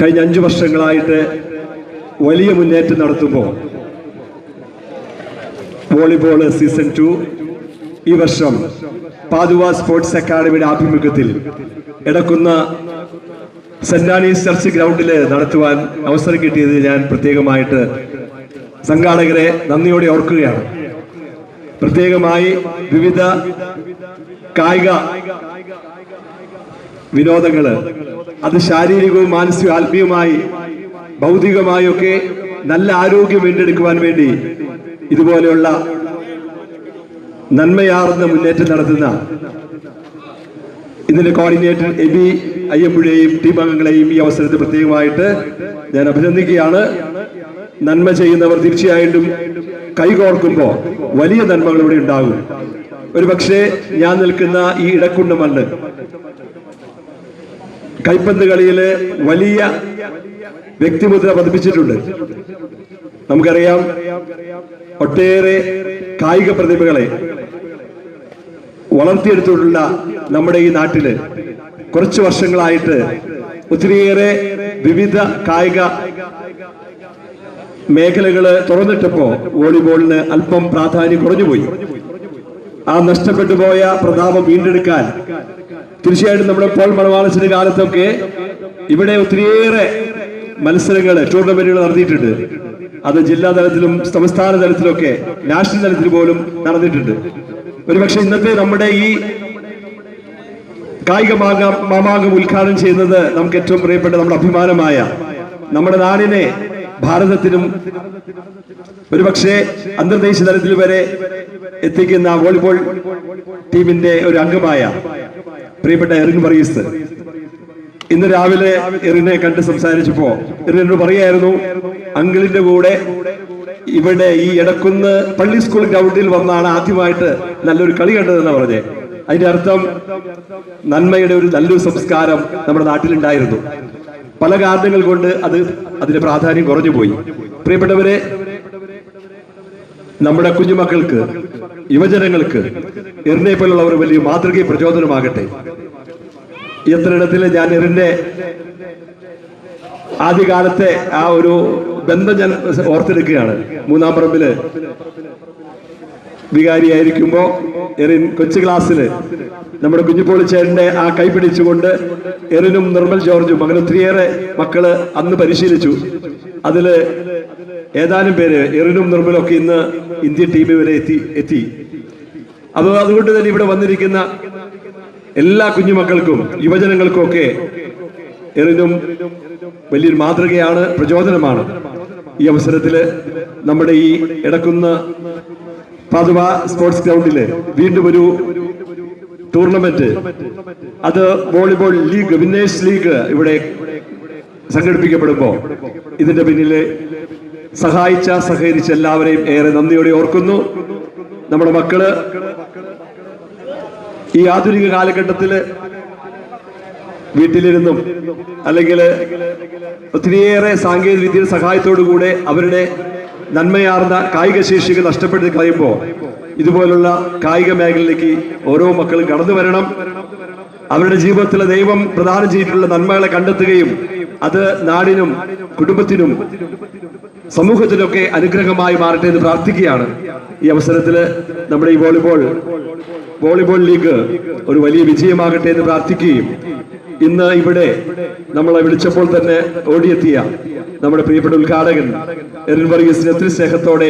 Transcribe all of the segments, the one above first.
കഴിഞ്ഞ 5 വർഷങ്ങളായിട്ട് വലിയ മുന്നേറ്റം നടത്തുമ്പോൾ വോളിബോൾ സീസൺ 2 ഈ വർഷം പാതുവ സ്പോർട്സ് അക്കാദമിയുടെ ആഭിമുഖ്യത്തിൽ എടക്കുന്ന സെന്റ് ആനീസ് ചർച്ച് ഗ്രൗണ്ടിൽ നടത്തുവാൻ അവസരം കിട്ടിയത് ഞാൻ പ്രത്യേകമായിട്ട് സംഘാടകരെ നന്ദിയോടെ ഓർക്കുകയാണ്. പ്രത്യേകമായി വിവിധ കായിക വിനോദങ്ങള് അത് ശാരീരികവും മാനസികവും ആത്മീയമായി ഭൗതികമായും ഒക്കെ നല്ല ആരോഗ്യം വീണ്ടെടുക്കുവാൻ വേണ്ടി ഇതുപോലെയുള്ള നന്മയാർന്ന മുന്നേറ്റം നടത്തുന്ന ഇതിന്റെ കോർഡിനേറ്റർ എബി അയ്യമ്പുഴയെയും ടീം അംഗങ്ങളെയും ഈ അവസരത്തിൽ പ്രത്യേകമായിട്ട് ഞാൻ അഭിനന്ദിക്കുകയാണ്. നന്മ ചെയ്യുന്നവർ തീർച്ചയായിട്ടും കൈകോർക്കുമ്പോൾ വലിയ നന്മകൾ ഇവിടെ ഉണ്ടാകും. ഒരു പക്ഷേ ഞാൻ നിൽക്കുന്ന ഈ ഇടക്കുണ്ട് മണ്ണ് കൈപ്പന്ത് കളിയില് വലിയ വ്യക്തിമുദ്ര പതിപ്പിച്ചിട്ടുണ്ട്. നമുക്കറിയാം, ഒട്ടേറെ കായിക പ്രതിഭകളെ വളർത്തിയെടുത്തിട്ടുള്ള നമ്മുടെ ഈ നാട്ടില് കുറച്ചു വർഷങ്ങളായിട്ട് ഒത്തിരിയേറെ വിവിധ കായിക മേഖലകള് തുറന്നിട്ടപ്പോ വോളിബോളിന് അല്പം പ്രാധാന്യം കുറഞ്ഞുപോയി. ആ നഷ്ടപ്പെട്ടു പോയ പ്രതാപം വീണ്ടെടുക്കാൻ തീർച്ചയായിട്ടും നമ്മുടെ പോൾ മണവാളത്തിന്റെ കാലത്തൊക്കെ ഇവിടെ ഒത്തിരിയേറെ മത്സരങ്ങൾ ടൂർണമെന്റുകൾ നടത്തിയിട്ടുണ്ട്. അത് ജില്ലാ തലത്തിലും സംസ്ഥാന തലത്തിലൊക്കെ നാഷണൽ തലത്തിൽ പോലും നടന്നിട്ടുണ്ട്. ഒരുപക്ഷെ ഇന്നത്തെ നമ്മുടെ ഈ കായിക മാമാങ്കം ഉദ്ഘാടനം ചെയ്യുന്നത് നമുക്ക് ഏറ്റവും പ്രിയപ്പെട്ട നമ്മുടെ അഭിമാനമായ നമ്മുടെ നാടിനെ ഭാരതത്തിനും ഒരുപക്ഷെ അന്തർദേശീയ തലത്തിൽ വരെ എത്തിക്കുന്ന വോളിബോൾ ടീമിന്റെ ഒരു അംഗമായ പ്രിയപ്പെട്ട എറിൻ വർഗീസ് ഇന്ന് രാവിലെ എറിനെ കണ്ട് സംസാരിച്ചപ്പോ എറിനോട് പറയായിരുന്നു, അങ്കിളിന്റെ കൂടെ ഇവിടെ ഈ എടക്കുന്ന് പള്ളി സ്കൂൾ ഗ്രൗണ്ടിൽ വന്നാണ് ആദ്യമായിട്ട് നല്ലൊരു കളി കണ്ടതെന്ന് പറഞ്ഞേ. അതിന്റെ അർത്ഥം നന്മയുടെ ഒരു നല്ലൊരു സംസ്കാരം നമ്മുടെ നാട്ടിലുണ്ടായിരുന്നു. പല കാരണങ്ങൾ കൊണ്ട് അതിന്റെ പ്രാധാന്യം കുറഞ്ഞുപോയി. പ്രിയപ്പെട്ടവരെ, നമ്മുടെ കുഞ്ഞുമക്കൾക്ക്, യുവജനങ്ങൾക്ക് എറിനെ പോലുള്ളവർ വലിയ മാതൃകയും പ്രചോദനമാകട്ടെ. എത്രയിടത്തില് ഞാൻ എറിന്റെ ആദ്യകാലത്തെ ആ ഒരു ബന്ധം ഞാൻ ഓർത്തെടുക്കുകയാണ്. 3-ാം പറമ്പില് വികാരിയായിരിക്കുമ്പോ എറിൻ കൊച്ചു ക്ലാസ്സില് നമ്മുടെ കുഞ്ഞിപ്പോളിച്ചേട്ടന്റെ ആ കൈ പിടിച്ചുകൊണ്ട് എറിനും നിർമ്മൽ ജോർജും അങ്ങനെ ഒത്തിരിയേറെ മക്കള് അന്ന് പരിശീലിച്ചു. അതില് ഏതാനും പേര് എറിനും നിർമ്മലും ഒക്കെ ഇന്ന് ഇന്ത്യൻ ടീമിൽ വരെ എത്തി. അതുകൊണ്ട് തന്നെ ഇവിടെ വന്നിരിക്കുന്ന എല്ലാ കുഞ്ഞുമക്കൾക്കും യുവജനങ്ങൾക്കും ഒക്കെ എറിനും വലിയൊരു മാതൃകയാണ്, പ്രചോദനമാണ്. ഈ അവസരത്തില് നമ്മുടെ ഈ എടക്കുന്ന പാതുവ സ്പോർട്സ് ഗ്രൗണ്ടില് വീണ്ടും ഒരു ടൂർണമെന്റ്, അത് വോളിബോൾ ലീഗ്, വിന്നേഴ്സ് ലീഗ് ഇവിടെ സംഘടിപ്പിക്കപ്പെടുമ്പോ ഇതിന്റെ പിന്നില് സഹകരിച്ച എല്ലാവരെയും ഏറെ നന്ദിയോടെ ഓർക്കുന്നു. നമ്മുടെ മക്കള് ഈ ആധുനിക കാലഘട്ടത്തില് വീട്ടിലിരുന്നും അല്ലെങ്കിൽ ഒത്തിരിയേറെ സാങ്കേതിക വിദ്യയുടെ സഹായത്തോടുകൂടെ അവരുടെ നന്മയാർന്ന കായിക ശേഷികൾ നഷ്ടപ്പെടുത്തി കളയുമ്പോൾ ഇതുപോലുള്ള കായിക മേഖലയിലേക്ക് ഓരോ മക്കളും കടന്നു വരണം. അവരുടെ ജീവിതത്തിലെ ദൈവം പ്രദാനം ചെയ്തിട്ടുള്ള നന്മകളെ കണ്ടെത്തുകയും അത് നാടിനും കുടുംബത്തിനും സമൂഹത്തിനൊക്കെ അനുഗ്രഹമായി മാറട്ടെ എന്ന് പ്രാർത്ഥിക്കുകയാണ്. ഈ അവസരത്തിൽ നമ്മുടെ ഈ വോളിബോൾ ലീഗ് ഒരു വലിയ വിജയമാകട്ടെ എന്ന് പ്രാർത്ഥിക്കുകയും ഇന്ന് ഇവിടെ നമ്മളെ വിളിച്ചപ്പോൾ തന്നെ ഓടിയെത്തിയ നമ്മുടെ പ്രിയപ്പെട്ട ഉദ്ഘാടകൻ എറിൻ വർഗീസിനെ ഒത്തിരി സ്നേഹത്തോടെ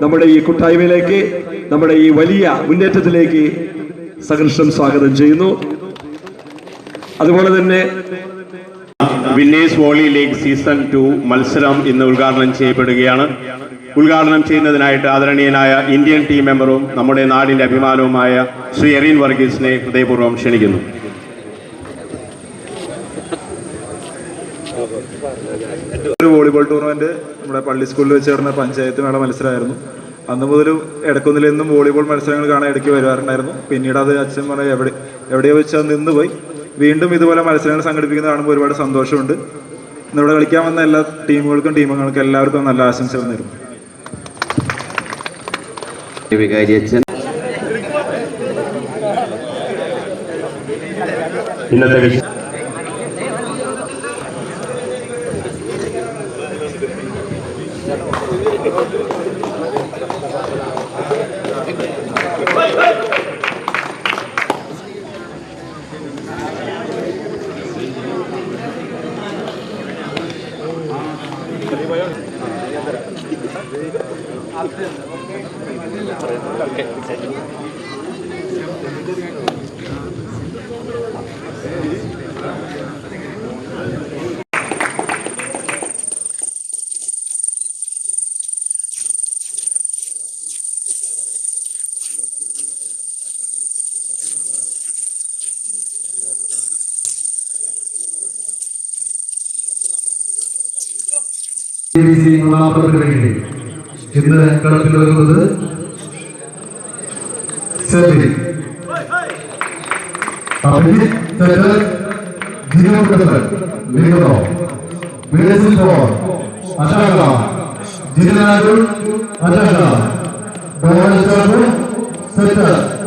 നമ്മുടെ ഈ കൂട്ടായ്മയിലേക്ക്, നമ്മുടെ ഈ വലിയ മുന്നേറ്റത്തിലേക്ക് സഹർഷം സ്വാഗതം ചെയ്യുന്നു. അതുപോലെ തന്നെ വിന്നേഴ്സ് വോളി ലീഗ് സീസൺ 2 മത്സരം ഇന്ന് ഉദ്ഘാടനം ചെയ്യപ്പെടുകയാണ്. ഉദ്ഘാടനം ചെയ്യുന്നതിനായിട്ട് ആദരണീയനായ ഇന്ത്യൻ ടീം മെമ്പറും നമ്മുടെ നാടിൻ്റെ അഭിമാനവുമായ ശ്രീ എറിൻ വർഗീസിനെ ഹൃദയപൂർവ്വം ക്ഷണിക്കുന്നു. ഒരു വോളിബോൾ ടൂർണമെന്റ് നമ്മുടെ പള്ളി സ്കൂളിൽ വെച്ച് നടന്ന പഞ്ചായത്ത് മേള മത്സരമായിരുന്നു. അന്ന് മുതലും എടക്കുന്നിൽ നിന്നും വോളിബോൾ മത്സരങ്ങൾ കാണാൻ ഇടയ്ക്ക് വരുവാറുണ്ടായിരുന്നു. പിന്നീട് അത് അച്ഛൻ പറഞ്ഞ എവിടെയോ വെച്ച് അത് നിന്നുപോയി. വീണ്ടും ഇതുപോലെ മത്സരങ്ങൾ സംഘടിപ്പിക്കുന്നത് കാണുമ്പോൾ ഒരുപാട് സന്തോഷമുണ്ട്. ഇന്നിവിടെ കളിക്കാൻ വന്ന എല്ലാ ടീമുകൾക്കും ടീമംഗങ്ങൾക്കും എല്ലാവർക്കും നല്ല ആശംസകൾ നേരുന്നു. വേണ്ടി ഇന്ന് കളത്തിൽ വരുന്നത് സെർബി സെറ്റർ